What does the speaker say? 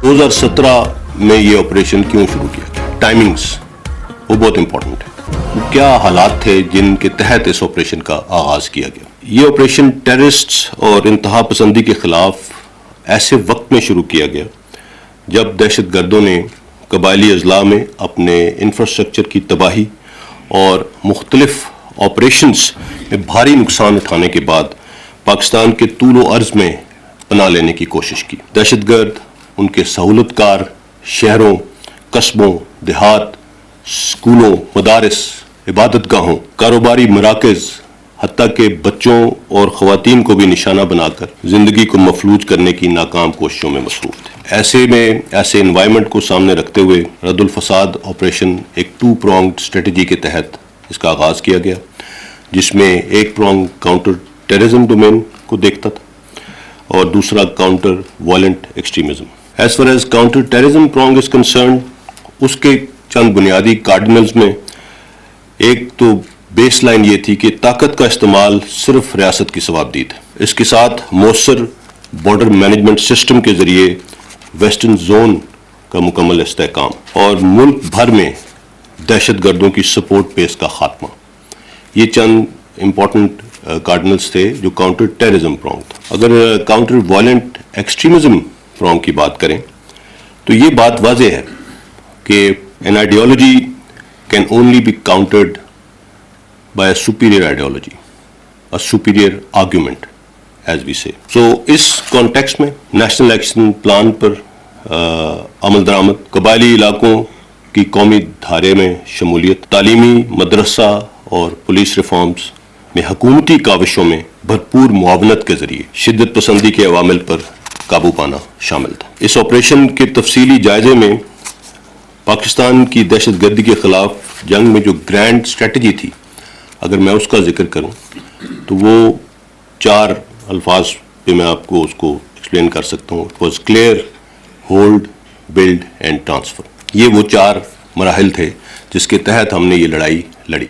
2017 میں یہ آپریشن کیوں شروع کیا گیا؟ ٹائمنگز وہ بہت امپورٹنٹ ہے. کیا حالات تھے جن کے تحت اس آپریشن کا آغاز کیا گیا؟ یہ آپریشن ٹیررسٹس اور انتہا پسندی کے خلاف ایسے وقت میں شروع کیا گیا جب دہشت گردوں نے قبائلی اضلاع میں اپنے انفراسٹرکچر کی تباہی اور مختلف آپریشنز میں بھاری نقصان اٹھانے کے بعد پاکستان کے طول و عرض میں پناہ لینے کی کوشش کی. دہشت گرد ان کے سہولت کار شہروں، قصبوں، دیہات، اسکولوں، مدارس، عبادت گاہوں، کاروباری مراکز، حتیٰ کہ بچوں اور خواتین کو بھی نشانہ بنا کر زندگی کو مفلوج کرنے کی ناکام کوششوں میں مصروف تھے. ایسے انوائرمنٹ کو سامنے رکھتے ہوئے رد الفساد آپریشن ایک 2 pronged اسٹریٹجی کے تحت اس کا آغاز کیا گیا، جس میں ایک پرونگ کاؤنٹر ٹیررزم ڈومین کو دیکھتا تھا اور دوسرا counter violent extremism. As far as counter terrorism prong is concerned, اس کے چند بنیادی کارڈنلز میں ایک تو بیس لائن یہ تھی کہ طاقت کا استعمال صرف ریاست کی ثوابدید ہے. اس کے ساتھ مؤثر بارڈر مینجمنٹ سسٹم کے ذریعے ویسٹرن زون کا مکمل استحکام اور ملک بھر میں دہشت گردوں کی سپورٹ بیس کا خاتمہ. یہ چند امپورٹنٹ کارڈنلز تھے جو کاؤنٹر ٹیررزم پرونگ تھا. اگر کاؤنٹر وائلنٹ ایکسٹریمزم پرونگ کی بات کریں تو یہ بات واضح ہے کہ an ideology can only be countered by a superior ideology, a superior argument, as we say. So اس کانٹیکسٹ میں نیشنل ایکشن پلان پر عمل درآمد، قبائلی علاقوں کی قومی دھارے میں شمولیت، تعلیمی، مدرسہ اور پولیس ریفارمز میں حکومتی کاوشوں میں بھرپور معاونت کے ذریعے شدت پسندی کے عوامل پر قابو پانا شامل تھا. اس آپریشن کے تفصیلی جائزے میں پاکستان کی دہشت گردی کے خلاف جنگ میں جو گرینڈ اسٹریٹجی تھی، اگر میں اس کا ذکر کروں تو وہ 4 الفاظ پہ میں آپ کو اس کو ایکسپلین کر سکتا ہوں. It was clear, hold, build and transfer. یہ وہ 4 مراحل تھے جس کے تحت ہم نے یہ لڑائی لڑی.